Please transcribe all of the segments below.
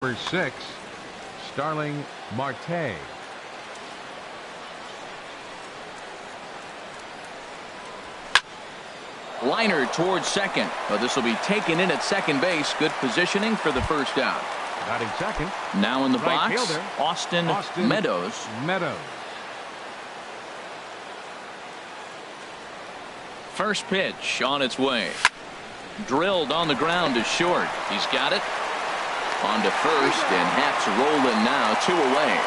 Number 6, Starling Marte. Liner towards second. But this will be taken in at second base. Good positioning for the first out. Batting second. Now in the Right box, fielder, Austin Meadows. First pitch on its way. Drilled on the ground to short. He's got it. On to first, and Haps rolling now, 2 away.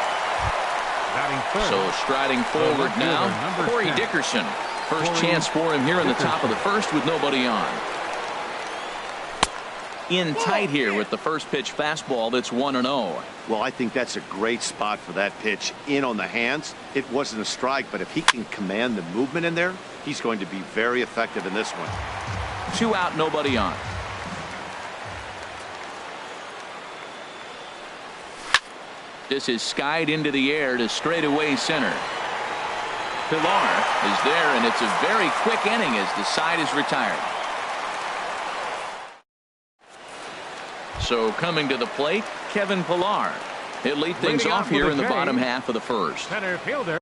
So striding forward now, Corey Dickerson. First chance for him here in the top of the first with nobody on. In tight here with the first pitch fastball that's 1-0. Well, I think that's a great spot for that pitch. In on the hands. It wasn't a strike, but if he can command the movement in there, he's going to be very effective in this one. 2 out, nobody on. This is skied into the air to straightaway center. Pilar is there, and it's a very quick inning as the side is retired. So coming to the plate, Kevin Pilar. He'll lead things off here in the bottom half of the first. Center fielder.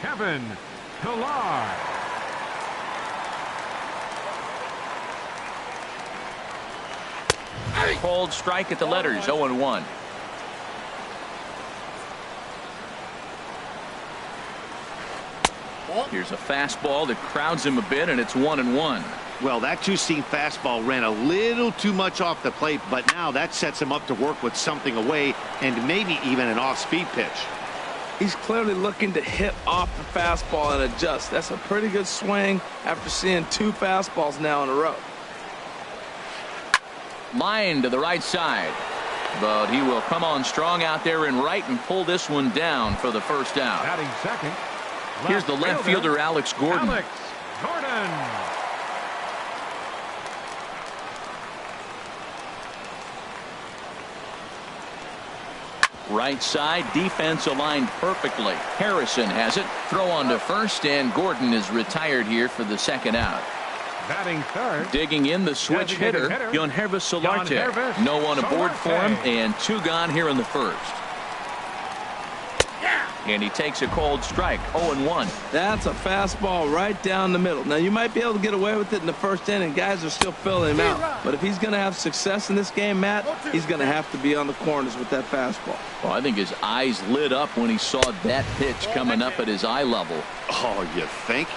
Kevin Pilar. Called strike at the letters, 0-1. Here's a fastball that crowds him a bit, and it's 1-1. Well, that two-seam fastball ran a little too much off the plate, but now that sets him up to work with something away and maybe even an off-speed pitch. He's clearly looking to hit off the fastball and adjust. That's a pretty good swing after seeing 2 fastballs now in a row. Line to the right side, but he will come on strong out there in right and pull this one down for the first out. Batting second. Here's the left fielder, Alex Gordon. Right side, defense aligned perfectly. Harrison has it. Throw on to first, and Gordon is retired here for the second out. Batting third. Digging in the switch hitter, Yonhervis Solarte. No one aboard for him, and 2 gone here in the first. And he takes a cold strike, 0-1. That's a fastball right down the middle. Now, you might be able to get away with it in the first inning. Guys are still filling him out. But if he's going to have success in this game, Matt, he's going to have to be on the corners with that fastball. Well, I think his eyes lit up when he saw that pitch coming up at his eye level. Oh, you think?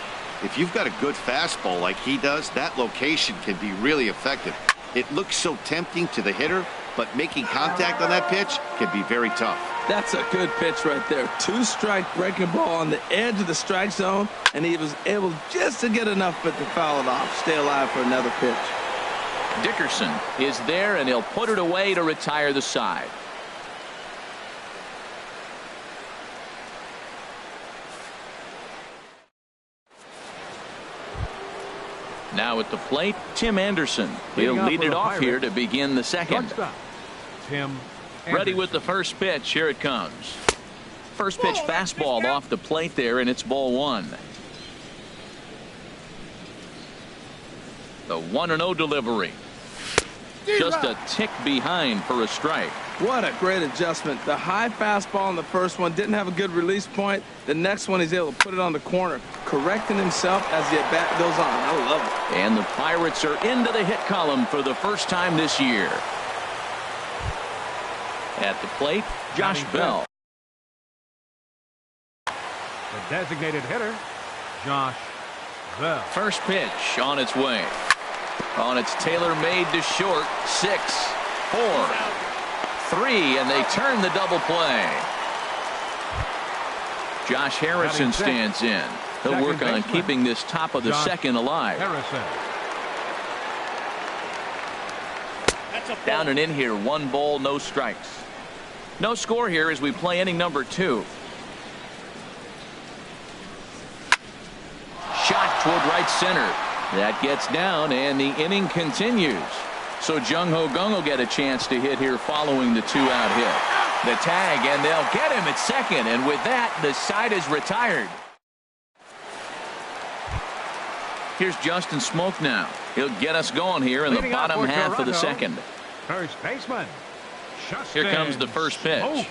If you've got a good fastball like he does, that location can be really effective. It looks so tempting to the hitter, but making contact on that pitch can be very tough. That's a good pitch right there. 2-strike breaking ball on the edge of the strike zone, and he was able just to get enough of it to foul it off. Stay alive for another pitch. Dickerson is there, and he'll put it away to retire the side. Now at the plate, Tim Anderson. He'll lead it off here to begin the second. Tim Ready with the first pitch. Here it comes. First pitch fastball off the plate there, and it's ball 1. The 1-0 delivery. Just a tick behind for a strike. What a great adjustment. The high fastball in the first one didn't have a good release point. The next one he's able to put it on the corner, correcting himself as the at-bat goes on. I love it. And the Pirates are into the hit column for the first time this year. At the plate, Josh Bell. The designated hitter, Josh Bell. First pitch on its way. On its tailor-made to short. 6, 4, 3, and they turn the double play. Josh Harrison stands in. He'll work on keeping this top of the second alive. Down and in here, 1 ball, no strikes. No score here as we play inning number 2. Shot toward right center. That gets down, and the inning continues. So Jung-Ho Kang will get a chance to hit here following the 2-out hit. The tag, and they'll get him at second, and with that, the side is retired. Here's Justin Smoke now. He'll get us going here in the Leading bottom off for half of the Toronto, second. First baseman. Here comes the first pitch. Smoke.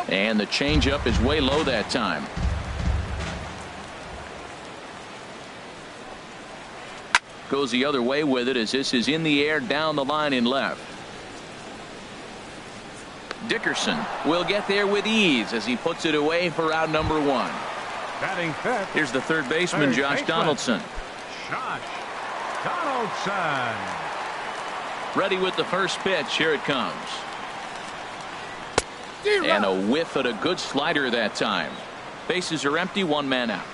And the changeup is way low that time. Goes the other way with it as this is in the air down the line in left. Dickerson will get there with ease as he puts it away for out number 1. Batting fifth. Here's the third baseman, Josh Donaldson. Josh Donaldson. Ready with the first pitch. Here it comes. And a whiff at a good slider that time. Bases are empty, 1 man out.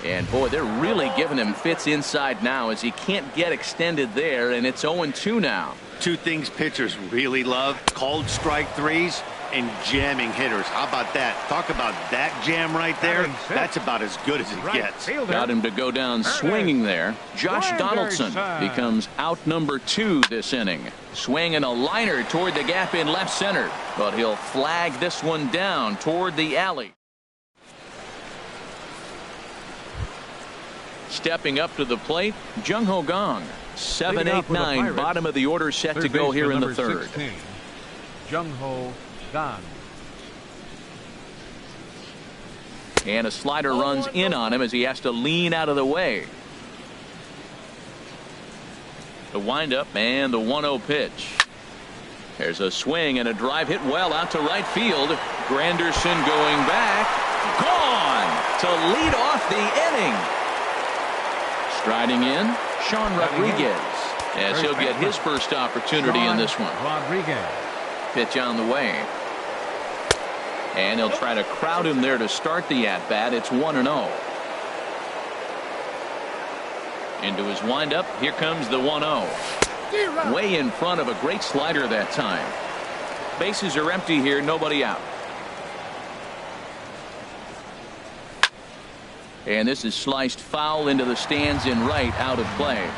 And boy, they're really giving him fits inside now as he can't get extended there, and it's 0-2 now. Two things pitchers really love: cold strike threes and jamming hitters. How about that? Talk about that jam right there. That's about as good as it gets. Got him to go down swinging there. Josh Donaldson becomes out number 2 this inning. Swinging a liner toward the gap in left center, but he'll flag this one down toward the alley. Stepping up to the plate, Jung-Ho Kang. 7, 8, 9, bottom of the order set to go here in the third. Jung-Ho Kang. And a slider runs in on him as he has to lean out of the way. The windup and the 1-0 pitch. There's a swing and a drive hit well out to right field. Granderson going back. Gone to lead off the inning. Striding in, Sean Rodriguez, as he'll get his first opportunity in this one. Rodriguez. Pitch on the way. And he'll try to crowd him there to start the at-bat. It's 1-0. Into his windup. Here comes the 1-0. Way in front of a great slider that time. Bases are empty here. Nobody out. And this is sliced foul into the stands in right, out of play.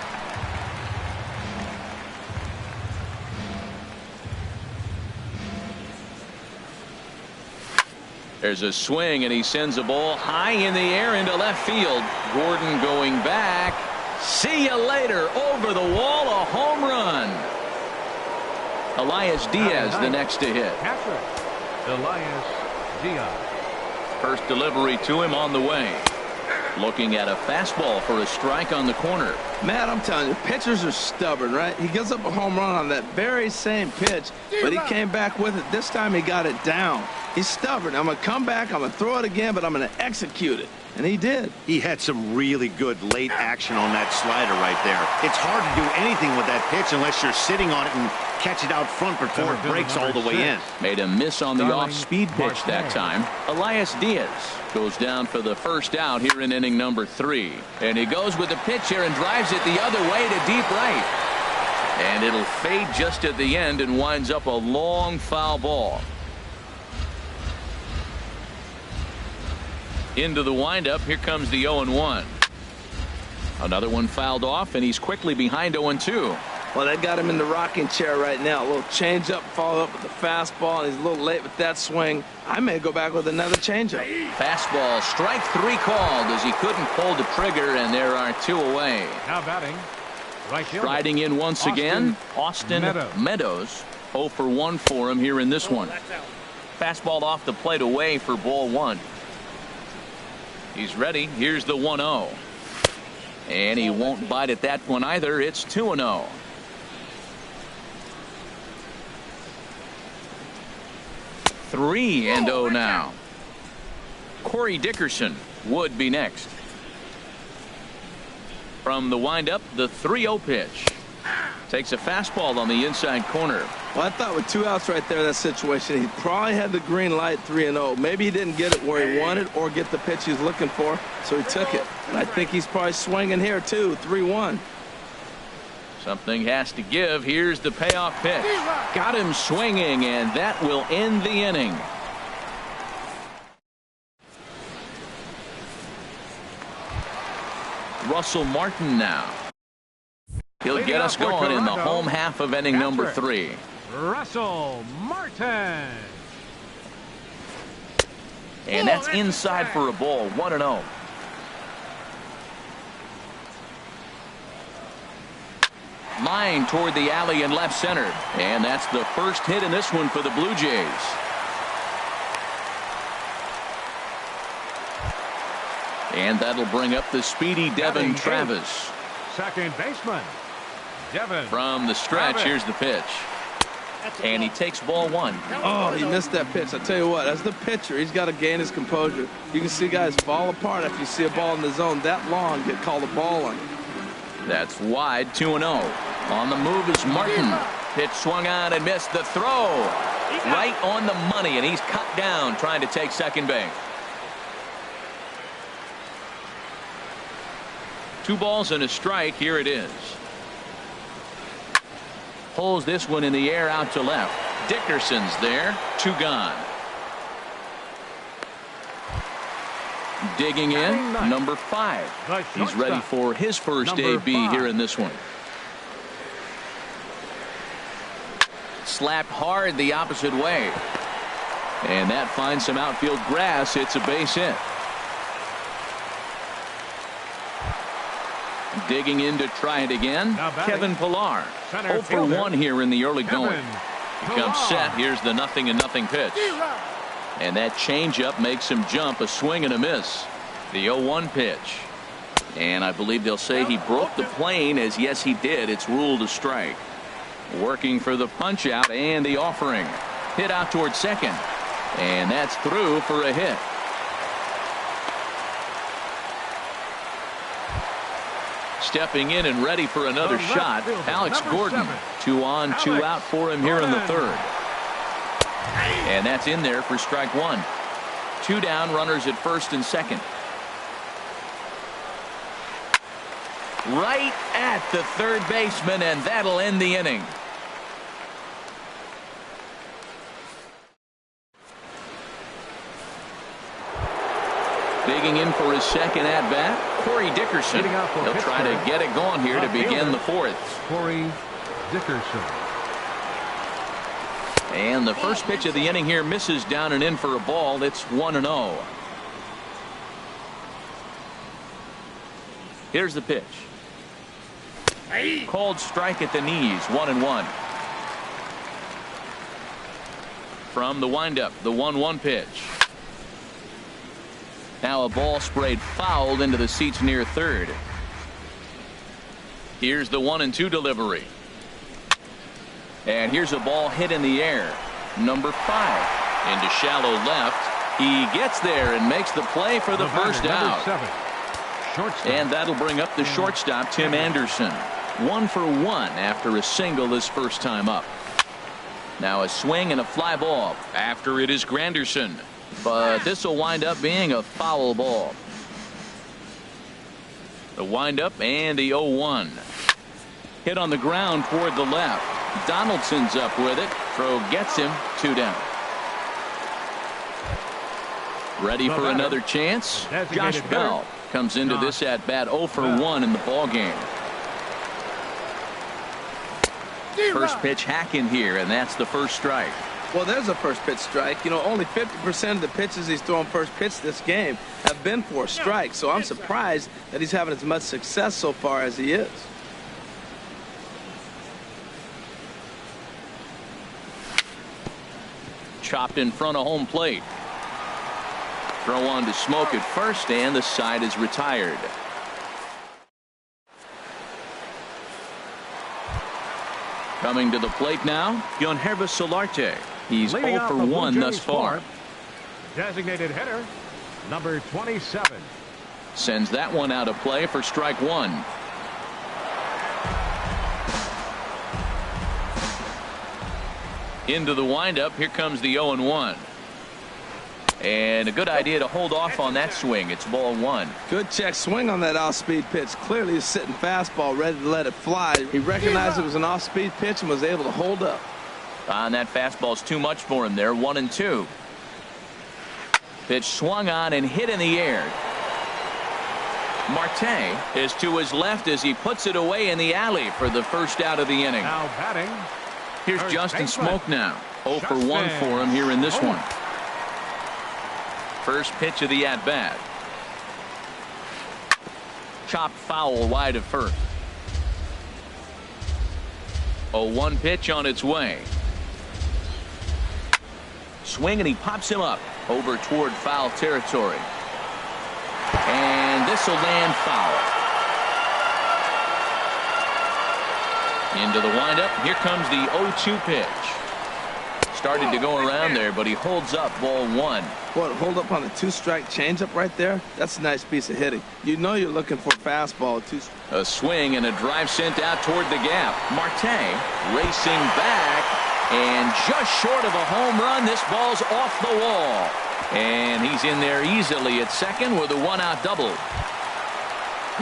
There's a swing, and he sends a ball high in the air into left field. Gordon going back. See you later. Over the wall, a home run. Elias Diaz the next to hit. Catcher, Elias Diaz. First delivery to him on the way. Looking at a fastball for a strike on the corner. Matt, I'm telling you, pitchers are stubborn, right? He gives up a home run on that very same pitch, but he came back with it. This time he got it down. He's stubborn. I'm going to come back, I'm going to throw it again, but I'm going to execute it. And he did. He had some really good late action on that slider right there. It's hard to do anything with that pitch unless you're sitting on it and catch it out front before it breaks all the way in. Made a miss on the off-speed pitch that time. Elias Diaz goes down for the first out here in inning number 3. And he goes with the pitch here and drives it the other way to deep right. And it'll fade just at the end and winds up a long foul ball. Into the windup. Here comes the 0-1. Another one fouled off, and he's quickly behind 0-2. Well, they got him in the rocking chair right now. A little changeup, followed up with the fastball, and he's a little late with that swing. I may go back with another changeup. Fastball, strike 3 called as he couldn't pull the trigger, and there are 2 away. Now batting, right fielder. Striding in once again, Austin Meadows. 0 for 1 for him here in this one. Fastball off the plate away for ball 1. He's ready. Here's the 1-0. And he won't bite at that one either. It's 2-0. Three and 0 now. Corey Dickerson would be next. From the windup, the 3-0 pitch. Takes a fastball on the inside corner. Well, I thought with 2 outs right there in that situation, he probably had the green light 3-0. Maybe he didn't get it where he wanted or get the pitch he was looking for, so he took it. And I think he's probably swinging here, too, 3-1. Something has to give. Here's the payoff pitch. Got him swinging, and that will end the inning. Russell Martin now. He'll get us going in the home half of inning number 3. Russell Martin. And that's inside for a ball, 1-0. Line toward the alley and left center. And that's the first hit in this one for the Blue Jays. And that'll bring up the speedy Devin Travis. Second baseman, Devin. From the stretch, here's the pitch. And he takes ball 1. Oh, he missed that pitch. I tell you what, as the pitcher, he's got to gain his composure. You can see guys fall apart after you see a ball in the zone that long get called a ball on. That's wide, 2-0. On the move is Martin. Pitch swung on and missed. The throw right on the money, and he's cut down trying to take second base. 2 balls and a strike. Here it is. Pulls this one in the air out to left. Dickerson's there. 2 gone. Digging in, number 5. He's ready for his first AB here in this one. Slapped hard the opposite way. And that finds some outfield grass. It's a base hit. Digging in to try it again, Kevin Pillar. 0 for 1 here in the early going. He comes set. Here's the 0-0 pitch. And that changeup makes him jump. A swing and a miss. The 0-1 pitch. And I believe they'll say he broke the plane, as yes he did. It's ruled a strike. Working for the punch out and the offering. Hit out towards second. And that's through for a hit. Stepping in and ready for another shot, Alex Gordon. 2 on, 2 out for him here in the 3rd. And that's in there for strike 1. 2 down, runners at first and second. Right at the third baseman, and that'll end the inning. Digging in for his second at-bat, Corey Dickerson. He'll try to get it going here to begin the 4th. Corey Dickerson. And the first pitch of the inning here misses down and in for a ball. It's 1-0. Here's the pitch. Called strike at the knees, 1-1. From the windup, the 1-1 pitch. Now a ball sprayed fouled into the seats near third. Here's the 1-2 delivery. And here's a ball hit in the air. Number 5 into shallow left. He gets there and makes the play for the first out. And that'll bring up the shortstop, Tim Anderson. 1 for 1 after a single his first time up. Now a swing and a fly ball after it is Granderson. But this will wind up being a foul ball. The windup and the 0-1. Hit on the ground toward the left. Donaldson's up with it. Throw gets him. 2 down. Ready for another chance. Josh Bell comes into this at bat 0 for 1 in the ball game. First pitch hacking here, and that's the first strike. Well, there's a first pitch strike. You know, only 50% of the pitches he's thrown first pitch this game have been for strikes. So I'm surprised that he's having as much success so far as he is. Chopped in front of home plate. Throw on to Smoke at first, and the side is retired. Coming to the plate now, Yonhervis Solarte. He's 0 for 1 thus far. Designated hitter, number 27. Sends that one out of play for strike 1. Into the windup. Here comes the 0-1. And a good idea to hold off on that swing. It's ball 1. Good check swing on that off-speed pitch. Clearly a sitting fastball ready to let it fly. He recognized it was an off-speed pitch and was able to hold up. And that fastball's too much for him there. 1-2. Pitch swung on and hit in the air. Marte is to his left as he puts it away in the alley for the first out of the inning. Now batting. Here's First Justin baseman. Smoak now. 0 for 1 for him here in this one. First pitch of the at-bat. Chopped foul wide of first. 0-1 pitch on its way. Swing and he pops him up over toward foul territory. And this will land foul. Into the windup. Here comes the 0-2 pitch. Started to go around there, but he holds up ball 1. What, hold up on a 2-strike changeup right there? That's a nice piece of hitting. You know you're looking for a fastball. A swing and a drive sent out toward the gap. Marte racing back and just short of a home run. This ball's off the wall. And he's in there easily at second with a 1-out double.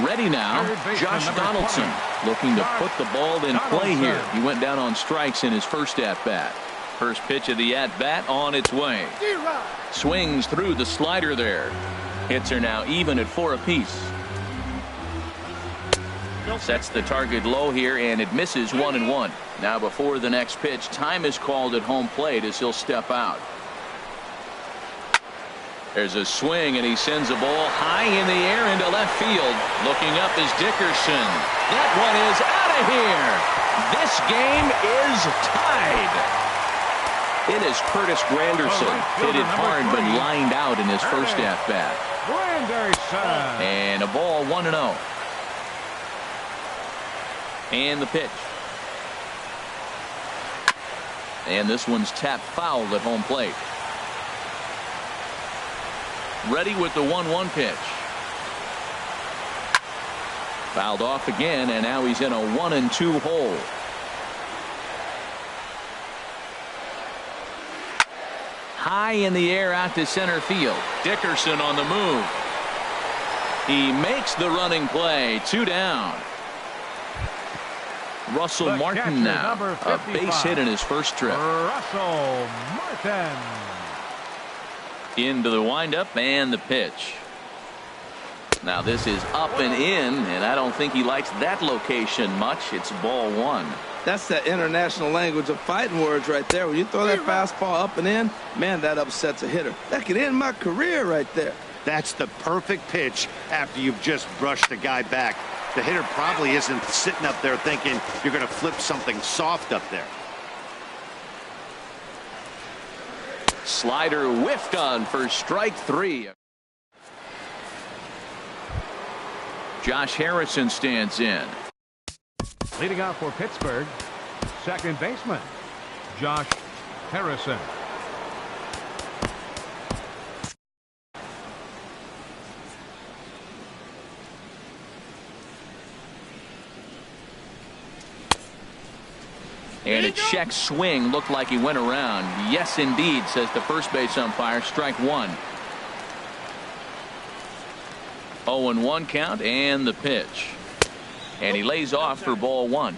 Ready now, Josh Donaldson looking to put the ball in play here. He went down on strikes in his first at-bat. First pitch of the at-bat on its way. Swings through the slider there. Hits are now even at 4 apiece. Sets the target low here, and it misses 1-1. Now before the next pitch, time is called at home plate as he'll step out. There's a swing, and he sends a ball high in the air into left field. Looking up is Dickerson. That one is out of here. This game is tied. It is Curtis Granderson. Hit it hard but lined out in his first at-bat. Granderson. And a ball 1-0. And the pitch. And this one's tapped foul at home plate. Ready with the 1-1 pitch. Fouled off again, and now he's in a 1-2 hole. High in the air out to center field. Dickerson on the move. He makes the running play. 2 down. Russell Martin now. A base hit in his first trip. Russell Martin. Into the windup and the pitch. Now this is up and in, and I don't think he likes that location much. It's ball 1. That's that international language of fighting words right there. When you throw that fastball up and in, man, that upsets a hitter. That could end my career right there. That's the perfect pitch after you've just brushed the guy back. The hitter probably isn't sitting up there thinking you're going to flip something soft up there. Slider whiffed on for strike 3. Josh Harrison stands in. Leading off for Pittsburgh, second baseman, Josh Harrison. And a check swing looked like he went around. Yes, indeed, says the first base umpire. Strike 1. 0-1 count and the pitch. And he lays off for ball 1.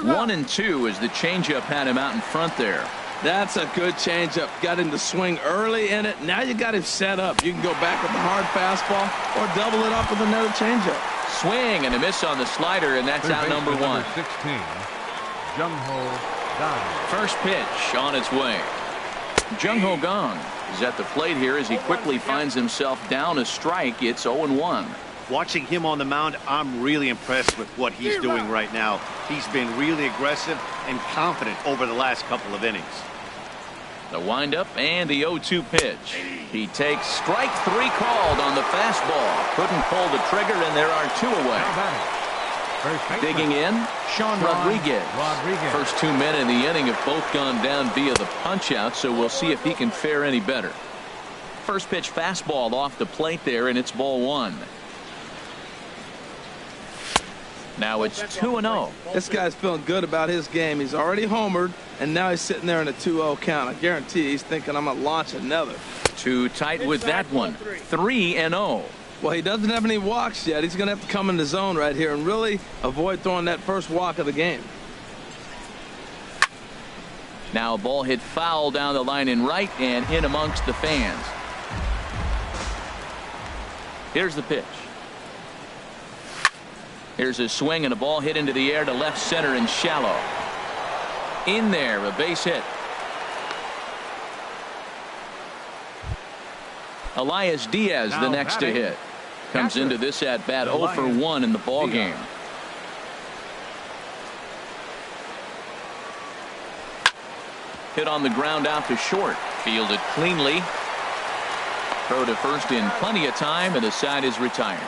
One and 2 as the changeup had him out in front there. That's a good changeup. Got him to swing early in it. Now you got him set up. You can go back with the hard fastball or double it up with another changeup. Swing and a miss on the slider, and that's out number 1. 16, Jung-Ho Kang. First pitch on its way. Jung-Ho Kang is at the plate here as he quickly finds himself down a strike. It's 0-1. Watching him on the mound, I'm really impressed with what he's doing right now. He's been really aggressive and confident over the last couple of innings. The windup and the 0-2 pitch. He takes strike 3 called on the fastball. Couldn't pull the trigger, and there are 2 away. Digging in, Sean Rodriguez. Rodriguez. First 2 men in the inning have both gone down via the punch-out, so we'll see if he can fare any better. First pitch fastball off the plate there, and it's ball 1. Now it's 2-0. This guy's feeling good about his game. He's already homered, and now he's sitting there in a 2-0 count. I guarantee he's thinking I'm going to launch another. Too tight with that one. 3-0. Well, he doesn't have any walks yet. He's going to have to come in the zone right here and really avoid throwing that first walk of the game. Now a ball hit foul down the line in right and in amongst the fans. Here's the pitch. Here's a swing and a ball hit into the air to left center and shallow. In there, a base hit. Elias Diaz, the next to hit. Comes into this at bat 0 for 1 in the ball game. Hit on the ground out to short. Fielded cleanly. Throw to first in plenty of time, and the side is retired.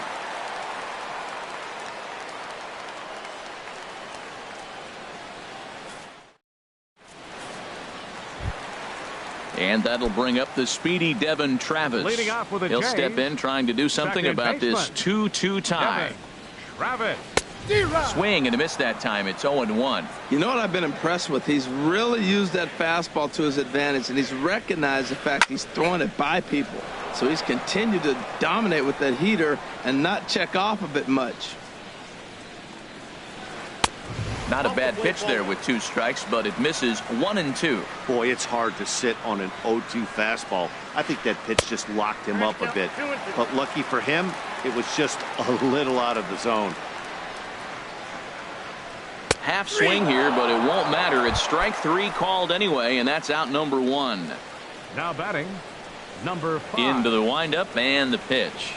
And that'll bring up the speedy Devin Travis. Leading off with a He'll J. step in trying to do something Second about this baseman. 2-2 tie. Devin Travis. Swing and a miss that time. It's 0-1. You know what I've been impressed with? He's really used that fastball to his advantage, and he's recognized the fact he's throwing it by people. So he's continued to dominate with that heater and not check off of it much. Not a bad pitch there with 2 strikes, but it misses 1-2. Boy, it's hard to sit on an 0-2 fastball. I think that pitch just locked him up a bit. But lucky for him, it was just a little out of the zone. Half swing here, but it won't matter. It's strike 3 called anyway, and that's out number 1. Now batting, number 5. Into the windup and the pitch.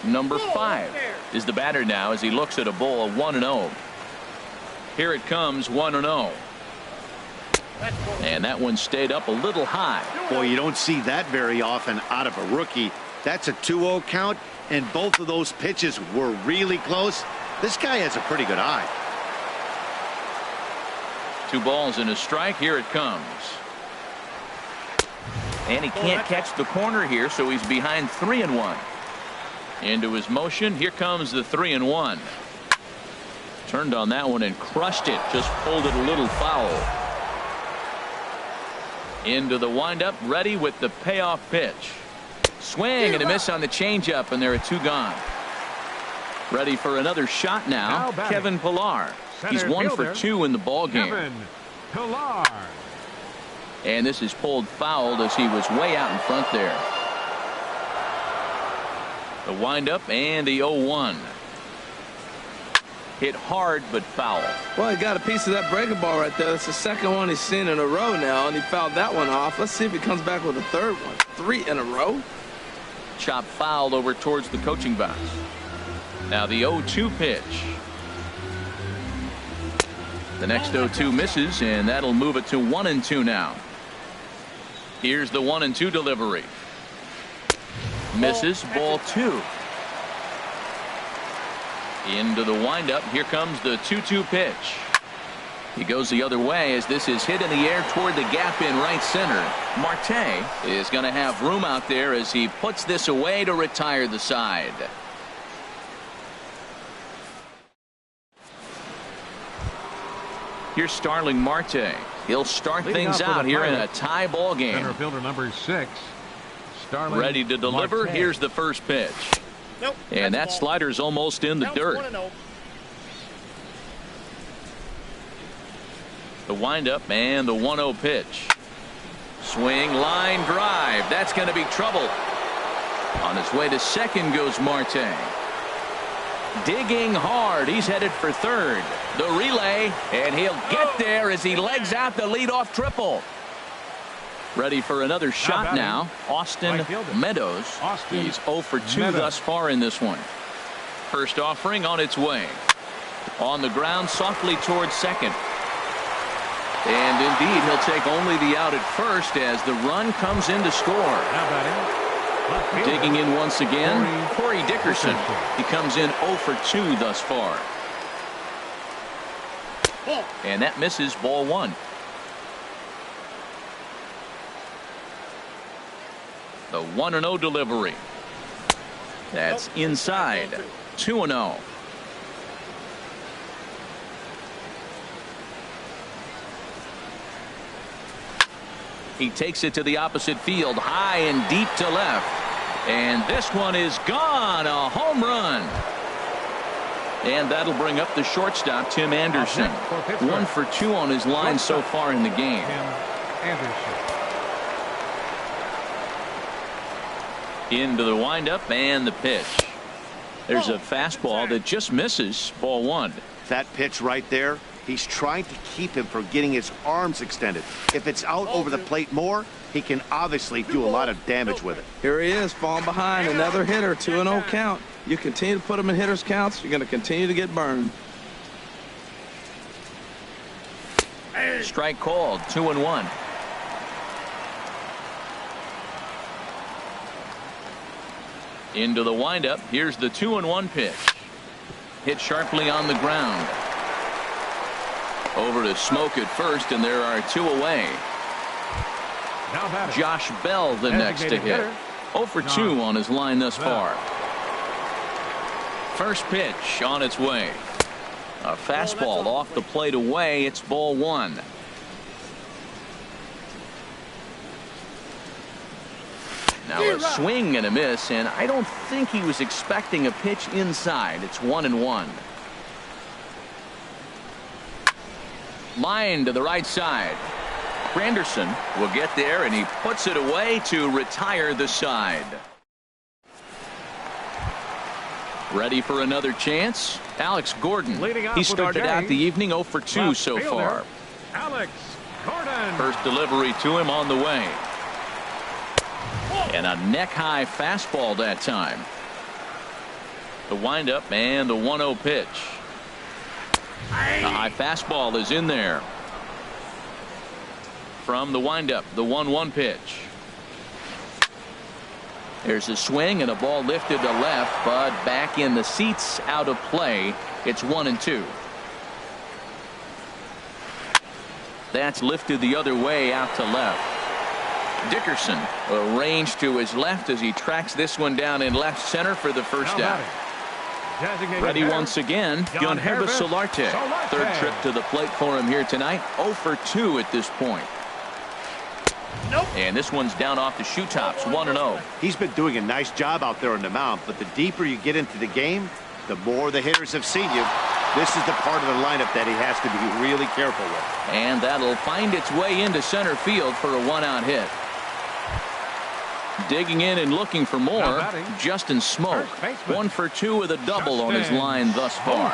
Number 5 is the batter now as he looks at a ball of 1-0. Here it comes, 1-0. And that one stayed up a little high. Boy, you don't see that very often out of a rookie. That's a 2-0 count, and both of those pitches were really close. This guy has a pretty good eye. 2 balls and a strike. Here it comes. And he can't catch the corner here, so he's behind 3-1. Into his motion. Here comes the 3-1. Turned on that one and crushed it. Just pulled it a little foul. Into the windup, ready with the payoff pitch. Swing and a miss on the changeup, and there are 2 gone. Ready for another shot now. Kevin Pillar. He's 1 for 2 in the ball game. Kevin Pillar. And this is pulled fouled as he was way out in front there. The windup and the 0-1. Hit hard but foul. Well, he got a piece of that breaking ball right there. That's the second one he's seen in a row now, and he fouled that one off. Let's see if he comes back with a third one. 3 in a row. Chop fouled over towards the coaching box. Now the 0-2 pitch. The next 0-2 misses, and that'll move it to 1-2 now. Here's the 1-2 delivery. Misses, ball 2. Into the windup. Here comes the 2-2 pitch. He goes the other way as this is hit in the air toward the gap in right center. Marte is going to have room out there as he puts this away to retire the side. Here's Starling Marte. He'll start things out here in a tie ball game. Center fielder number 6. Starling Ready to deliver. Marte. Here's the first pitch. Nope, And that slider's almost in the dirt. 1-0. The windup and the 1-0 pitch. Swing, line drive. That's going to be trouble. On his way to second goes Marte. Digging hard. He's headed for third. The relay, and he'll get there as he legs out the leadoff triple. Ready for another shot now. Austin Right fielder. Meadows. Austin He's 0 for 2 Meadows. thus far in this one. First offering on its way. On the ground softly towards second. And indeed, he'll take only the out at first as the run comes in to score. Now batting, left fielder, Digging in once again, Corey Dickerson. He comes in 0 for 2 thus far. And that misses, ball 1. The 1-0 delivery. That's inside. 2-0. He takes it to the opposite field, high and deep to left. And this one is gone. A home run. And that'll bring up the shortstop, Tim Anderson. 1 for 2 on his line so far in the game. Tim Anderson. Into the windup and the pitch. There's a fastball that just misses. Ball one. That pitch right there, he's trying to keep him from getting his arms extended. If it's out over the plate more, he can obviously do a lot of damage with it. Here he is, falling behind. Another hitter, 2-0 count. You continue to put him in hitters' counts, you're going to continue to get burned. Strike called. 2-1. Into the windup. Here's the 2-1 pitch. Hit sharply on the ground. Over to Smoke at first, and there are two away. Now batting. Josh Bell the next to hit. 0 for 2 on his line thus far. First pitch on its way. A fastball off the plate away. It's ball one. Now a swing and a miss, and I don't think he was expecting a pitch inside. It's 1-1. Line to the right side. Granderson will get there, and he puts it away to retire the side. Ready for another chance? Alex Gordon. He started out the evening 0 for 2 so far. Alex Gordon. First delivery to him on the way. And a neck-high fastball that time. The windup and the 1-0 pitch. The high fastball is in there. From the windup, the 1-1 pitch. There's a swing and a ball lifted to left, but back in the seats, out of play. It's 1-2. That's lifted the other way out to left. Dickerson arranged to his left as he tracks this one down in left center for the first out. Ready once again, Gunherba Solarte. Third trip to the plate for him here tonight. 0 for 2 at this point. And this one's down off the shoe tops. 1-0. He's been doing a nice job out there on the mound, but the deeper you get into the game, the more the hitters have seen you. This is the part of the lineup that he has to be really careful with. And that'll find its way into center field for a 1-out hit. Digging in and looking for more, Justin Smoke. 1 for 2 with a double on his line thus far.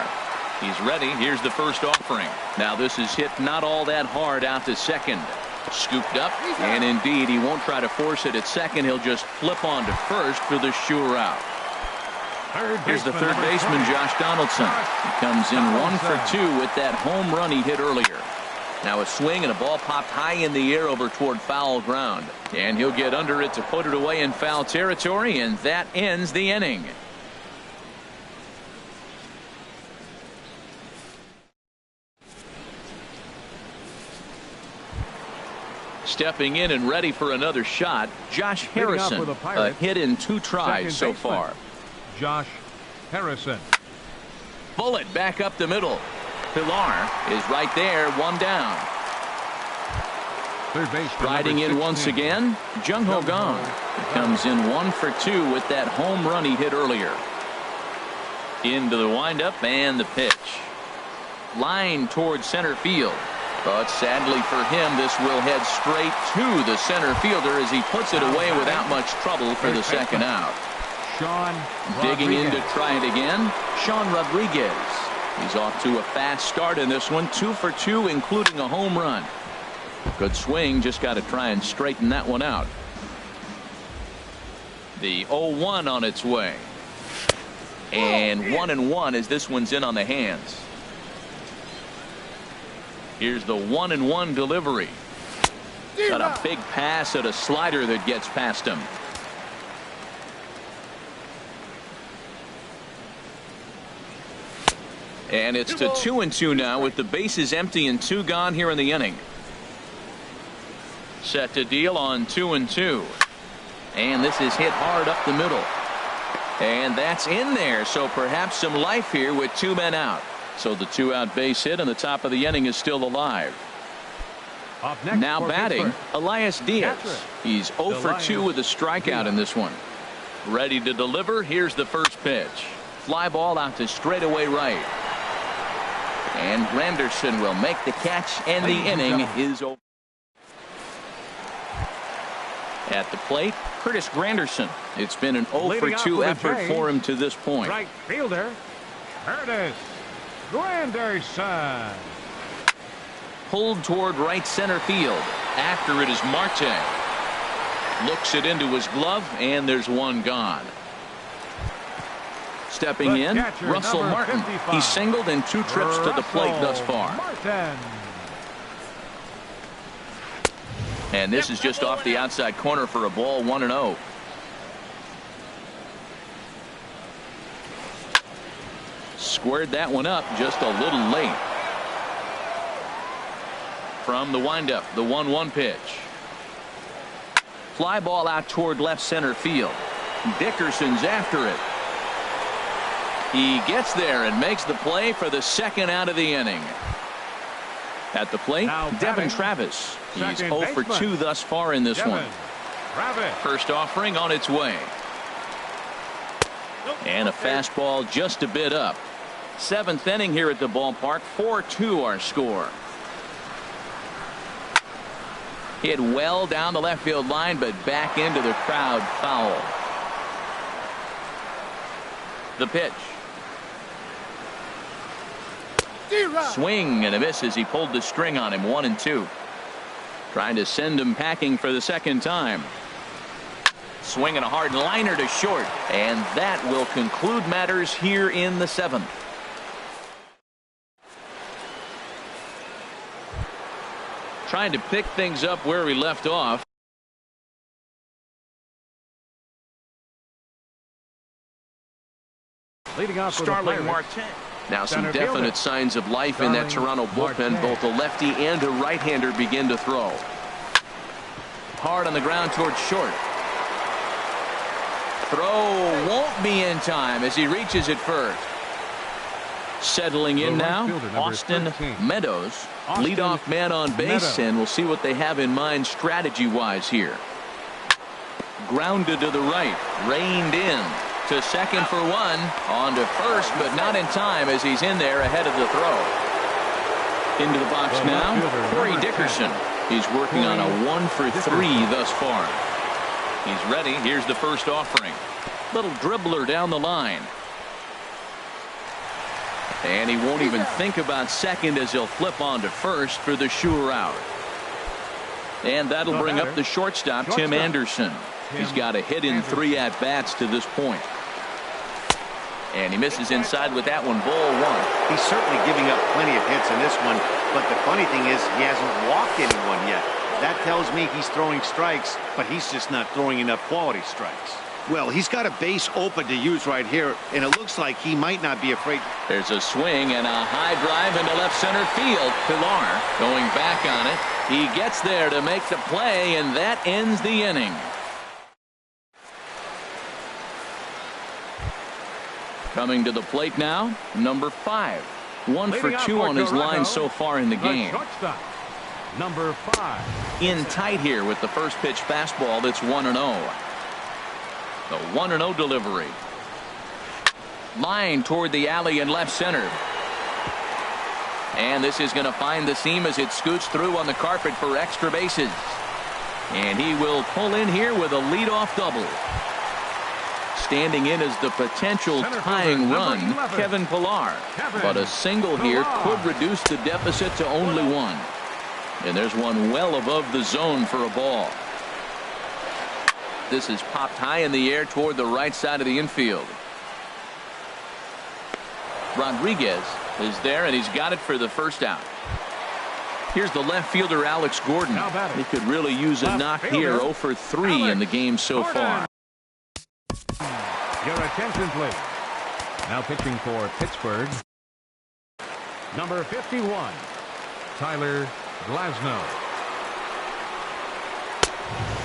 He's ready. Here's the first offering. Now this is hit not all that hard out to second. Scooped up, and indeed he won't try to force it at second. He'll just flip on to first for the sure out. Here's the third baseman, Josh Donaldson. He comes in 1 for 2 with that home run he hit earlier. Now a swing and a ball popped high in the air over toward foul ground. And he'll get under it to put it away in foul territory, and that ends the inning. Stepping in and ready for another shot, Josh Harrison. A hit in 2 tries so far. Josh Harrison. Bullet back up the middle. Pilar is right there, 1 down. Third base. Riding in once again, Jung Ho Gong. He comes in 1 for 2 with that home run he hit earlier. Into the windup and the pitch. Line towards center field. But sadly for him, this will head straight to the center fielder as he puts it away without much trouble for the second out. Digging in to try it again, Sean Rodriguez. He's off to a fast start in this one. 2 for 2, including a home run. Good swing, just got to try and straighten that one out. The 0-1 on its way. And 1-1 as this one's in on the hands. Here's the 1-1 delivery. Got a big pass at a slider that gets past him. And it's to 2-2 now with the bases empty and 2 gone here in the inning. Set to deal on 2-2. And this is hit hard up the middle. And that's in there, so perhaps some life here with 2 men out. So the 2-out base hit and the top of the inning is still alive. Now batting, Elias Diaz. He's 0 for 2 with a strikeout in this one. Ready to deliver. Here's the first pitch. Fly ball out to straightaway right. And Granderson will make the catch, and the inning is over. At the plate, Curtis Granderson. It's been an 0 for Leading 2 off effort with a for him to this point. Right fielder, Curtis Granderson. Pulled toward right center field. After it is Marte. Looks it into his glove, and there's one gone. Stepping The in, catcher, Russell number Martin. 55. He's singled in 2 trips to the plate thus Russell far. Martin. And this is just off the outside corner for a ball, 1-0. Squared that one up just a little late. From the windup, the 1-1 pitch. Fly ball out toward left center field. Dickerson's after it. He gets there and makes the play for the second out of the inning. At the plate, Now Devin batting, Travis. He's second 0 for baseman. 2 thus far in this Devin one. Travis. First offering on its way. And a fastball just a bit up. 7th inning here at the ballpark. 4-2 our score. Hit well down the left field line, but back into the crowd foul. The pitch. Swing and a miss as he pulled the string on him. 1-2. Trying to send him packing for the second time. Swinging a hard liner to short, and that will conclude matters here in the 7th. Trying to pick things up where we left off. Leading off for the Starling Pirates. Marte. Now some Center definite fielder. signs of life in that Toronto bullpen. Marte. Both a lefty and a right-hander begin to throw. Hard on the ground towards short. Throw won't be in time as he reaches it first. Settling in The right now, fielder, number Austin 13. Meadows. Austin Leadoff man on base, Meadows. and we'll see what they have in mind strategy-wise here. Grounded to the right, reined in. To second for 1, on to first, but not in time as he's in there ahead of the throw. Into the box The now, left fielder, Corey number 10. Dickerson. He's working on a 1 for 3 thus far. He's ready. Here's the first offering. Little dribbler down the line. And he won't even think about second as he'll flip on to first for the sure out. And that'll The bring up batter, the shortstop, Tim shortstop. Anderson. He's Tim got a hit in Anderson. 3 at-bats to this point. And he misses inside with that one, ball 1. He's certainly giving up plenty of hits in this one, but the funny thing is he hasn't walked anyone yet. That tells me he's throwing strikes, but he's just not throwing enough quality strikes. Well, he's got a base open to use right here, and it looks like he might not be afraid. There's a swing and a high drive into left center field. Pilar going back on it. He gets there to make the play, and that ends the inning. Coming to the plate now, number 5. 1 for Leading off 2 for on his Toronto, line so far in the game. Shortstop, number 5. In tight here with the first pitch fastball that's 1-0. The 1-0 delivery. Line toward the alley in left center. And this is going to find the seam as it scoots through on the carpet for extra bases. And he will pull in here with a leadoff double. Standing in as the potential Center tying fielder, run, number 11. Kevin Pilar. Kevin But a single here Pilar. could reduce the deficit to only 1. And there's one well above the zone for a ball. This is popped high in the air toward the right side of the infield. Rodriguez is there, and he's got it for the first out. Here's the left fielder, Alex Gordon. Now batting. He could really use a Left knock fielder, here. 0 for 3 in the Alex game so Gordon. far. Your attention, please. Now pitching for Pittsburgh, number 51, Tyler Glasnow.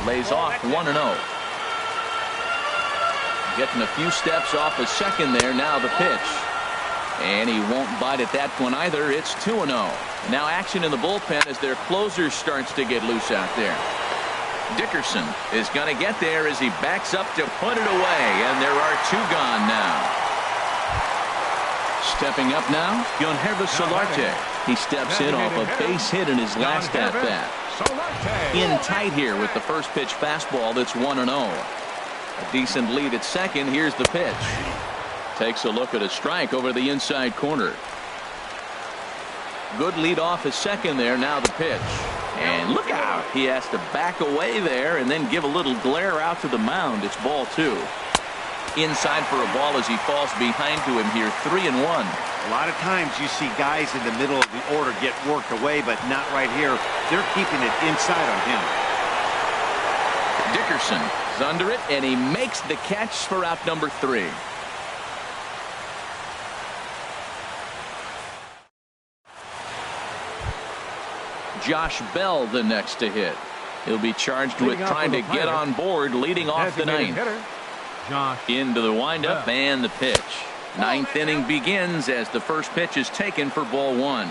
Lays off 1-0. Getting a few steps off a second there. Now the pitch. And he won't bite at that one either. It's 2-0. Now action in the bullpen as their closer starts to get loose out there. Dickerson is going to get there as he backs up to put it away. And there are 2 gone now. Stepping up now, Guilherme Solarte. He steps in off a base hit in his last at-bat. In tight here with the first pitch fastball that's 1-0. A decent lead at second. Here's the pitch. Takes a look at a strike over the inside corner. Good lead off at second there. Now the pitch. And look out. He has to back away there and then give a little glare out to the mound. It's ball 2. Inside for a ball as he falls behind to him here. 3-1. A lot of times you see guys in the middle of the order get worked away, but not right here. They're keeping it inside on him. Dickerson is under it, and he makes the catch for out number 3. Josh Bell the next to hit. He'll be charged with trying to get on board leading off the ninth. Into the windup and the pitch. Ninth inning begins as the first pitch is taken for ball 1.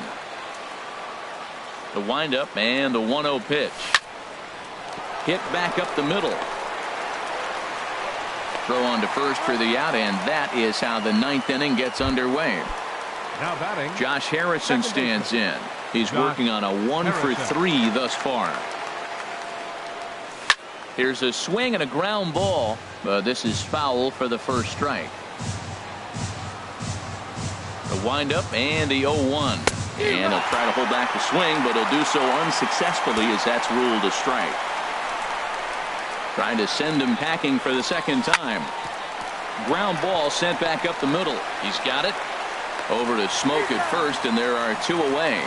The windup and the 1-0 pitch. Hit back up the middle. Throw on to first for the out, and that is how the ninth inning gets underway. Now batting, Josh Harrison stands in. He's working on a 1-for-3 thus far. Here's a swing and a ground ball, but this is foul for the first strike. The windup and the 0-1. And he'll try to hold back the swing, but he'll do so unsuccessfully as that's ruled a strike. Trying to send him packing for the second time. Ground ball sent back up the middle. He's got it. Over to Smoke at first, and there are 2 away.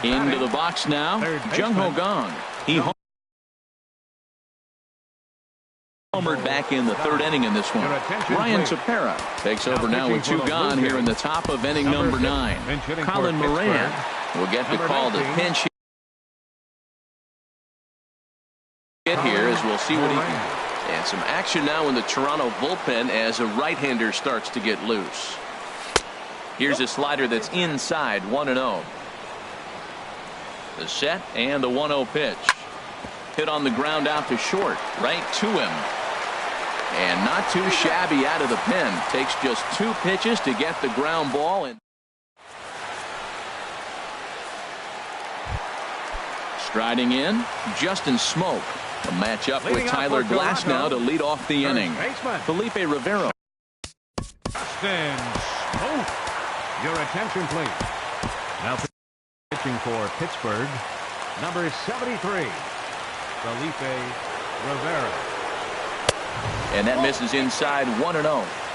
Into the box now. Jung Ho Gong. He homered back in the 3rd inning in this one. Ryan Tepera takes over now with 2 gone here in the top of inning number 9. Colin Moran will get the call to pinch hit here as we'll see what he can. And some action now in the Toronto bullpen as a right-hander starts to get loose. Here's a slider that's inside, 1-0. The set and the 1-0 pitch. Hit on the ground out to short, right to him. And not too shabby out of the pen. Takes just 2 pitches to get the ground ball. And striding in, Justin Smoke. A matchup with Tyler Glasnow to lead off the inning. Felipe Rivero. Justin Smoke. Your attention, please. Now pitching for Pittsburgh, number 73, Felipe Rivera. And that misses inside, 1-0.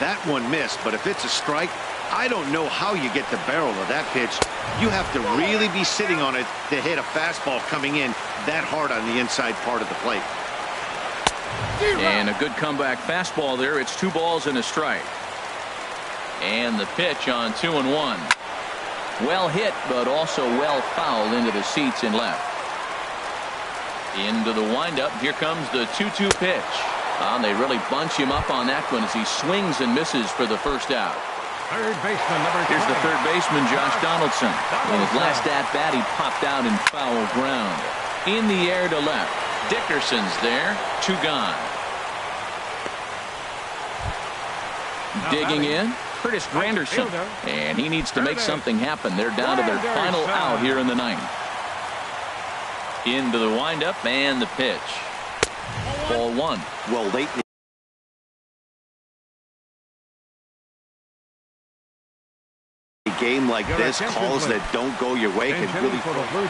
That one missed, but if it's a strike, I don't know how you get the barrel of that pitch. You have to really be sitting on it to hit a fastball coming in that hard on the inside part of the plate. And a good comeback fastball there. It's 2 balls and a strike. And the pitch on 2-1. Well hit, but also well fouled into the seats and left. Into the windup. Here comes the 2-2 pitch. They really bunch him up on that one as he swings and misses for the first out. Third baseman, number 20. Here's the third baseman, Josh Donaldson. In his last at-bat, he popped out in foul ground. In the air to left. Dickerson's there. 2 gone. Digging in, Curtis Granderson. And he needs to make something happen. They're down to their final out here in the 9th. Into the windup and the pitch. Ball 1. Well, late game like this, calls that don't go your way can really.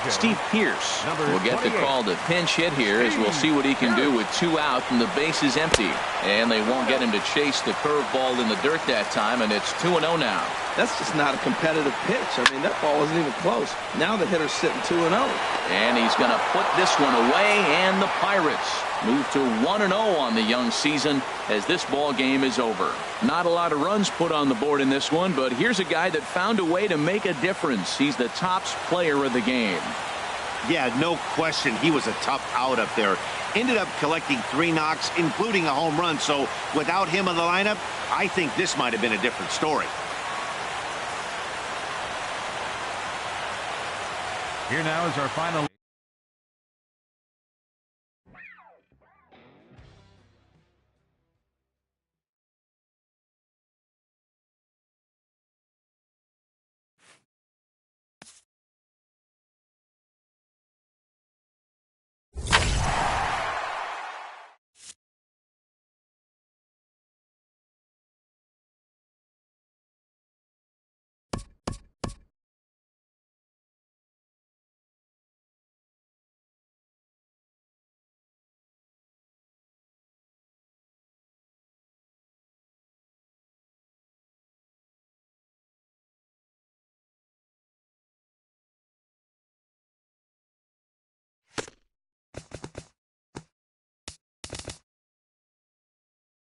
Steve Pearce will get the call to pinch hit here as we'll see what he can do with 2 out and the base is empty. And they won't get him to chase the curveball in the dirt that time, and it's 2-0 now. That's just not a competitive pitch. I mean, that ball wasn't even close. Now the hitter's sitting 2-0. And he's going to put this one away, and the Pirates move to 1-0 on the young season as this ball game is over. Not a lot of runs put on the board in this one, but here's a guy that found a way to make a difference. He's the tops player of the game. Yeah, no question. He was a tough out up there. Ended up collecting 3 knocks, including a home run. So without him in the lineup, I think this might have been a different story. Here now is our final.